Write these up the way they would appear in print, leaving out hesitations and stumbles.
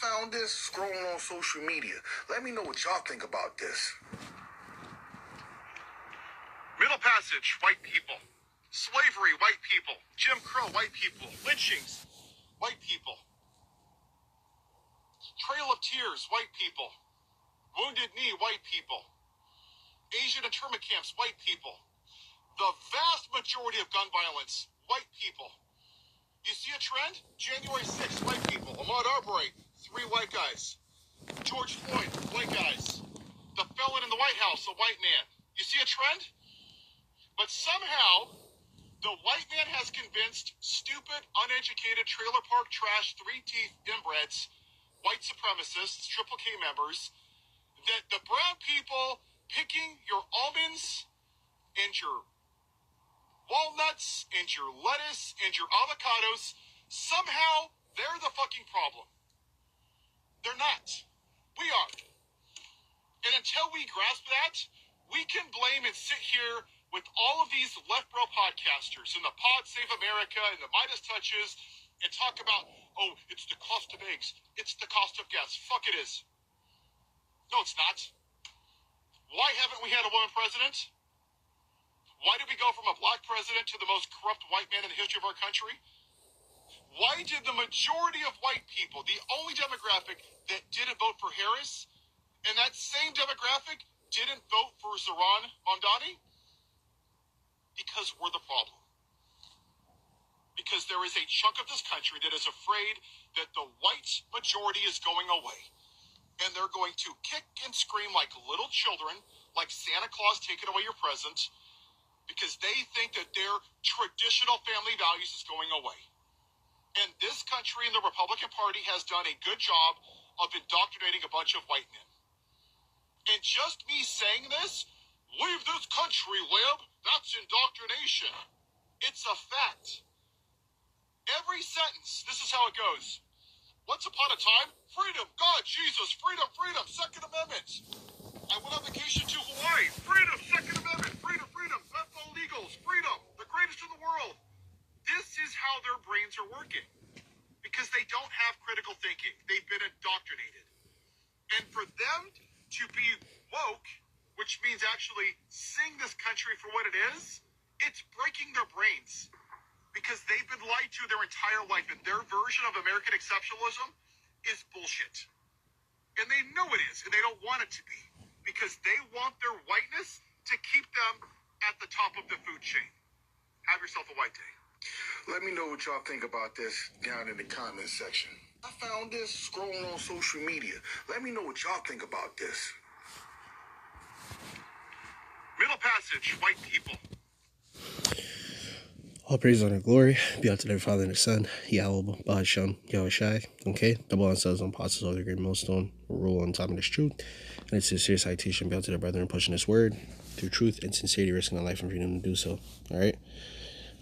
found this scrolling on social media. Let me know what y'all think about this. Middle Passage, white people. Slavery, white people. Jim Crow, white people. Lynchings, white people. Trail of Tears, white people. Wounded Knee, white people. Asian internment camps, white people. The vast majority of gun violence, white people. You see a trend? January 6th, white people. Ahmaud Arbery, 3 white guys. George Floyd, white guys. The felon in the White House, a white man. You see a trend? But somehow, the white man has convinced stupid, uneducated, trailer park trash, 3-teeth inbreds, white supremacists, Triple K members, that the brown people picking your almonds and your walnuts and your lettuce and your avocados, somehow they're the fucking problem. They're not. We are. And until we grasp that, we can blame and sit here with all of these left bro podcasters and the Pod Save America and the Midas Touches and talk about, oh, it's the cost of eggs. It's the cost of gas. Fuck it is. No, it's not. Why haven't we had a woman president? Why did we go from a black president to the most corrupt white man in the history of our country? Why did the majority of white people, the only demographic that didn't vote for Harris, and that same demographic didn't vote for Zohran Mamdani? Because we're the problem. Because there is a chunk of this country that is afraid that the white majority is going away. And they're going to kick and scream like little children, like Santa Claus taking away your present, because they think that their traditional family values is going away. And this country and the Republican Party has done a good job of indoctrinating a bunch of white men. And just me saying this, leave this country, Lib, that's indoctrination. It's a fact. Every sentence, this is how it goes. Once upon a time, freedom, God, Jesus, freedom, freedom, Second Amendment. I went on vacation to Hawaii, freedom, Second Amendment, freedom, freedom, fentanyl illegals, freedom, the greatest in the world. This is how their brains are working. Because they don't have critical thinking. They've been indoctrinated. And for them to be woke, which means actually seeing this country for what it is, it's breaking their brains. Because they've been lied to their entire life, and their version of American exceptionalism is bullshit. And they know it is, and they don't want it to be. Because they want their whiteness to keep them at the top of the food chain. Have yourself a white day. Let me know what y'all think about this down in the comments section. I found this scrolling on social media. Let me know what y'all think about this. Middle Passage, white people. All praise, honor, glory be unto their Father and the Son, Yahawah, Sham, Yahawashi. Okay, double on cells on apostles of the great millstone, rule on top of this truth. And it's a serious citation be unto their brethren pushing this word through truth and sincerity, risking their life and freedom to do so. All right.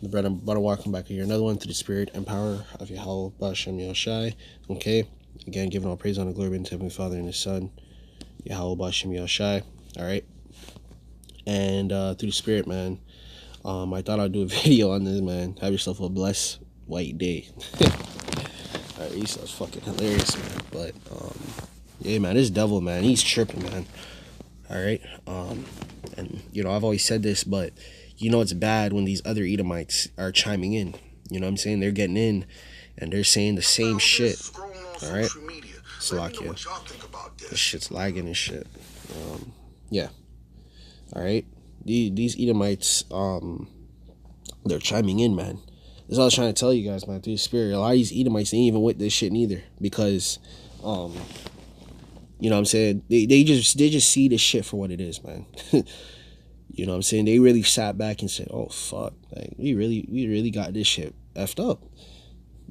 The bread and butter walking back here. Another one through the spirit and power of Yahawah, Sham, Yahawashi. Okay. Again, giving all praise, honor, glory be unto Heavenly Father and His Son, Yahawah, Sham, Yahawashi. All right. And through the spirit, man. I thought I'd do a video on this, man. Have yourself a blessed white day. Alright, he sounds fucking hilarious, man. But yeah, man, this devil, man, he's tripping, man. Alright. And you know, I've always said this, but you know it's bad when these other Edomites are chiming in. You know what I'm saying? They're getting in and they're saying the same shit. Alright. Salakia. This shit's lagging and shit. Yeah. Alright. These Edomites, they're chiming in, man. That's all I was trying to tell you guys, man, through the spirit. A lot of these Edomites ain't even with this shit neither. Because, you know what I'm saying? They just see this shit for what it is, man. You know what I'm saying? They really sat back and said, oh, fuck. Like, we really got this shit effed up.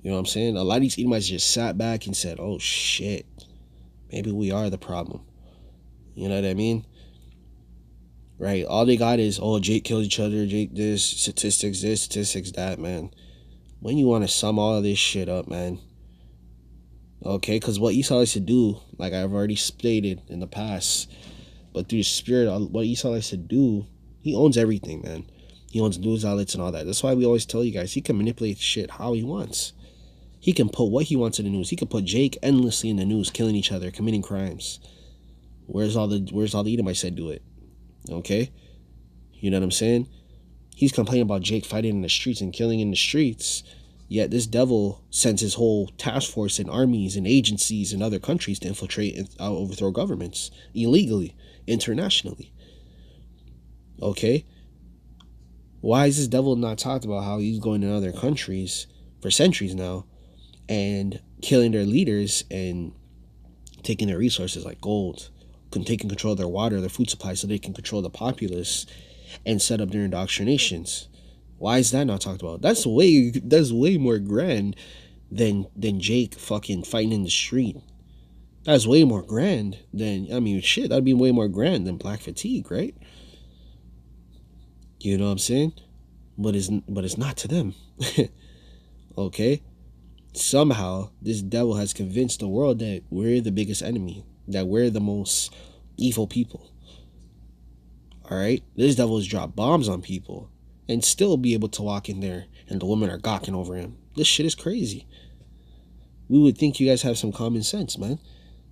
You know what I'm saying? A lot of these Edomites just sat back and said, oh, shit. Maybe we are the problem. You know what I mean? Right, all they got is, oh, Jake killed each other, Jake this, statistics that, man. When you want to sum all of this shit up, man. Okay, because what Esau likes to do, like I've already stated in the past, but through the spirit, what Esau likes to do, he owns everything, man. He owns news outlets and all that. That's why we always tell you guys, he can manipulate shit how he wants. He can put what he wants in the news. He could put Jake endlessly in the news, killing each other, committing crimes. Where's all the Edomites that do it? Okay? You know what I'm saying? He's complaining about Jake fighting in the streets and killing in the streets. Yet this devil sends his whole task force and armies and agencies in other countries to infiltrate and overthrow governments illegally, internationally. Okay? Why is this devil not talked about how he's going in other countries for centuries now and killing their leaders and taking their resources like gold, taking control of their water, their food supply, so they can control the populace and set up their indoctrinations? Why is that not talked about? That's way more grand than Jake fucking fighting in the street. That's way more grand than, I mean, shit, that'd be way more grand than black fatigue, right? You know what I'm saying? But it's not to them. Okay? Somehow, this devil has convinced the world that we're the biggest enemy, that we're the most evil people. Alright? This devil has dropped bombs on people and still be able to walk in there and the women are gawking over him. This shit is crazy. We would think you guys have some common sense, man.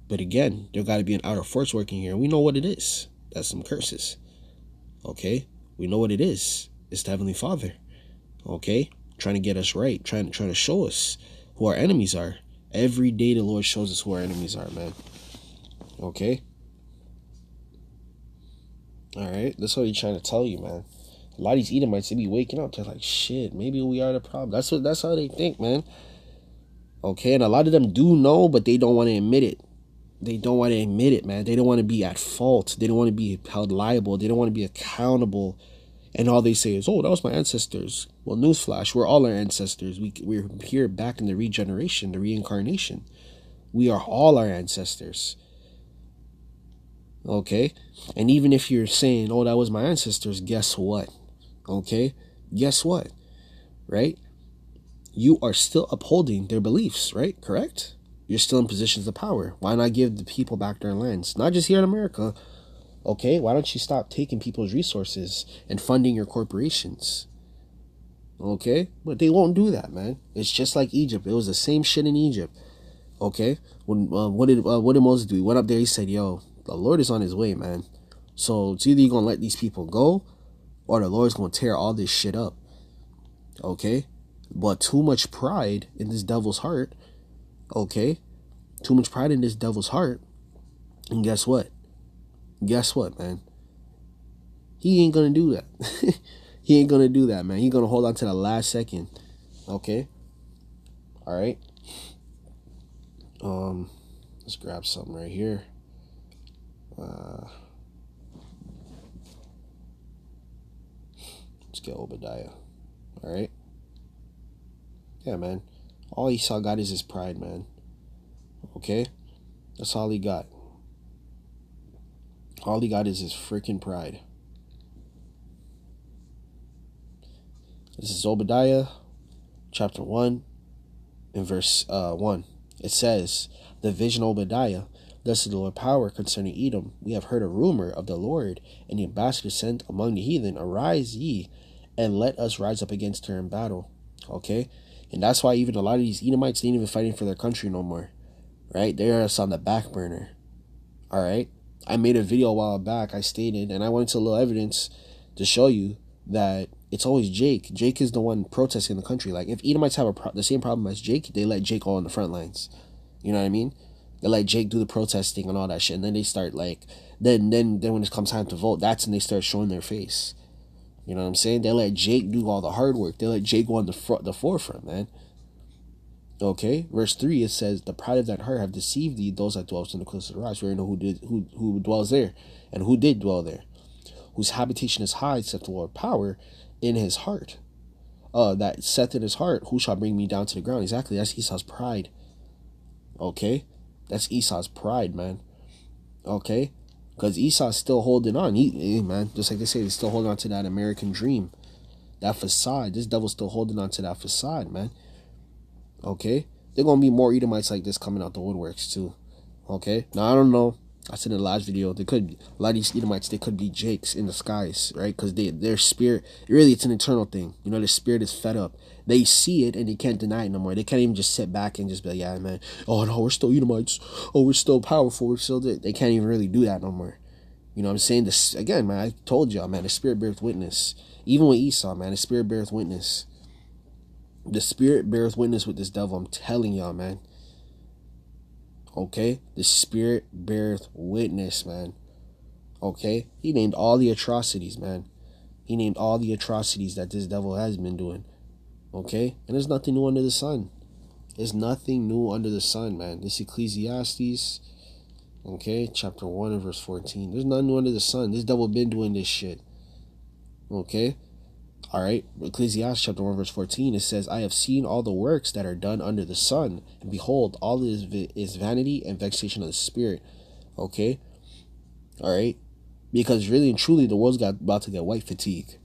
But again, there got to be an outer force working here. We know what it is. That's some curses. Okay? We know what it is. It's the Heavenly Father. Okay? Trying to get us right. Trying to show us who our enemies are. Every day the Lord shows us who our enemies are, man. Okay? Alright? That's what he's trying to tell you, man. A lot of these Edomites, they be waking up. They're like, shit, maybe we are the problem. That's how they think, man. Okay? And a lot of them do know, but they don't want to admit it. They don't want to admit it, man. They don't want to be at fault. They don't want to be held liable. They don't want to be accountable. And all they say is, oh, that was my ancestors. Well, newsflash, we're all our ancestors. We're here back in the regeneration, the reincarnation. We are all our ancestors. Okay? And even if you're saying, oh, that was my ancestors, guess what? Okay? Guess what? Right? You are still upholding their beliefs, right? Correct? You're still in positions of power. Why not give the people back their lands? Not just here in America. Okay, why don't you stop taking people's resources and funding your corporations? Okay, but they won't do that, man. It's just like Egypt. It was the same shit in Egypt. Okay, when what did Moses do? He went up there. He said, "Yo, the Lord is on his way, man. So it's either you're gonna let these people go, or the Lord's gonna tear all this shit up." Okay, but too much pride in this devil's heart. Okay, too much pride in this devil's heart, and guess what? Guess what, man? He ain't gonna do that. He ain't gonna do that, man. He's gonna hold on to the last second. Okay? Alright. Let's grab something right here. Let's get Obadiah. Alright? Yeah, man. All Esau got is his pride, man. Okay? That's all he got. All he got is his freaking pride. This is Obadiah, chapter 1, and verse 1. It says, the vision of Obadiah, thus is the Lord power concerning Edom. We have heard a rumor of the Lord, and the ambassador sent among the heathen. Arise ye, and let us rise up against her in battle. Okay? And that's why even a lot of these Edomites, they ain't even fighting for their country no more. Right? They're just on the back burner. Alright? I made a video a while back. I stated, and I went into a little evidence to show you that it's always Jake. Jake is the one protesting the country. Like, if Edomites have the same problem as Jake, they let Jake go on the front lines. You know what I mean? They let Jake do the protesting and all that shit. And then they start, like, then when it comes time to vote, that's when they start showing their face. You know what I'm saying? They let Jake do all the hard work. They let Jake go on the forefront, man. Okay, verse 3, it says, the pride of that heart have deceived thee, those that dwell in the cliffs of the rocks. We already know who dwells there, and who did dwell there, whose habitation is high, saith the Lord power in his heart. That saith in his heart, who shall bring me down to the ground? Exactly, that's Esau's pride. Okay, that's Esau's pride, man. Okay, because Esau's still holding on. Man, just like they say, he's still holding on to that American dream, that facade. This devil's still holding on to that facade, man. Okay, there gonna be more Edomites like this coming out the woodworks too. Okay, now I don't know I said in the last video, they could, a lot of these Edomites, they could be Jakes in the skies, right? Because their spirit, really, it's an internal thing. You know, their spirit is fed up. They see it and they can't deny it no more. They can't even just sit back and just be like, yeah, man, oh no, we're still Edomites. Oh, we're still powerful. We're still this. They can't even really do that no more. You know what I'm saying? This, again, man, I told y'all, man, the spirit beareth witness. Even with Esau, man, the spirit beareth witness. The spirit beareth witness with this devil. I'm telling y'all, man. Okay? The spirit beareth witness, man. Okay? He named all the atrocities, man. He named all the atrocities that this devil has been doing. Okay? And there's nothing new under the sun. There's nothing new under the sun, man. This Ecclesiastes, okay, chapter 1 and verse 14. There's nothing new under the sun. This devil been doing this shit. Okay? Alright, Ecclesiastes chapter 1 verse 14, it says, I have seen all the works that are done under the sun, and behold, all is vanity and vexation of the spirit. Okay? Alright? Because really and truly, the world's about to get white fatigue.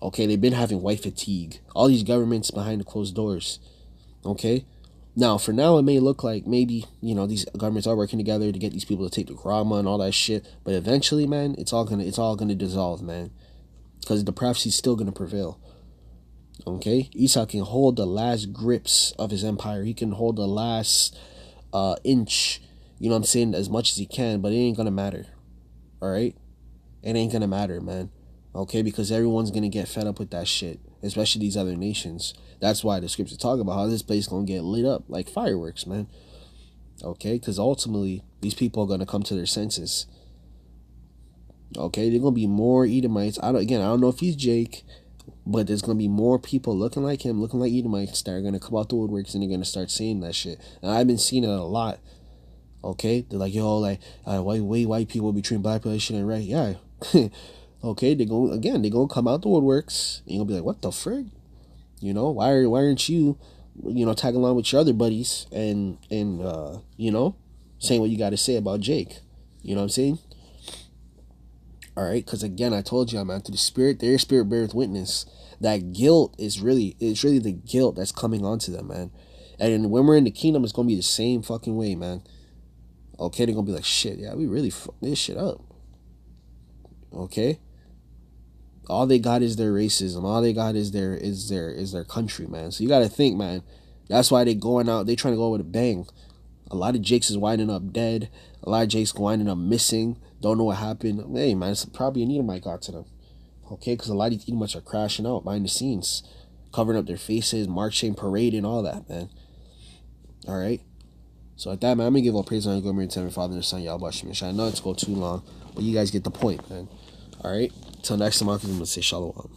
Okay? They've been having white fatigue. All these governments behind the closed doors. Okay? Now, for now, it may look like maybe, you know, these governments are working together to get these people to take the grama and all that shit. But eventually, man, it's all gonna dissolve, man. Because the prophecy is still going to prevail. Okay? Esau can hold the last grips of his empire. He can hold the last inch, you know what I'm saying, as much as he can. But it ain't going to matter. Alright? It ain't going to matter, man. Okay? Because everyone's going to get fed up with that shit. Especially these other nations. That's why the scriptures talk about how this place is going to get lit up like fireworks, man. Okay? Because ultimately, these people are going to come to their senses. Okay, there's gonna be more Edomites. I don't know if he's Jake, but there's gonna be more people looking like him, looking like Edomites, that are gonna come out the woodworks and they're gonna start saying that shit. And I've been seeing it a lot. Okay, they're like, yo, like, white people be treating black people shit ain't right. Yeah. Okay, they gonna come out the woodworks and you're gonna be like, what the frig? You know, why aren't you, you know, tagging along with your other buddies and you know, saying what you got to say about Jake? You know what I'm saying? Alright, because again, I told you, man, through the spirit, their spirit beareth witness. That guilt is really the guilt that's coming onto them, man. And when we're in the kingdom, it's gonna be the same fucking way, man. Okay, they're gonna be like, shit, yeah, we really fucked this shit up. Okay? All they got is their racism. All they got is their country, man. So you gotta think, man. That's why they going out, they trying to go with a bang. A lot of Jakes is winding up dead. A lot of Jakes winding up missing. Don't know what happened. Hey, man, it's probably an Edomite got to them. Okay, because a lot of these Edomites are crashing out behind the scenes. Covering up their faces, marching, parading, all that, man. Alright? So at that, man, I'm going to give all praise and glory to my Father and Son, Yahawashi. I know it's go too long, but you guys get the point, man. Alright? Till next time, I'm going to say shalom.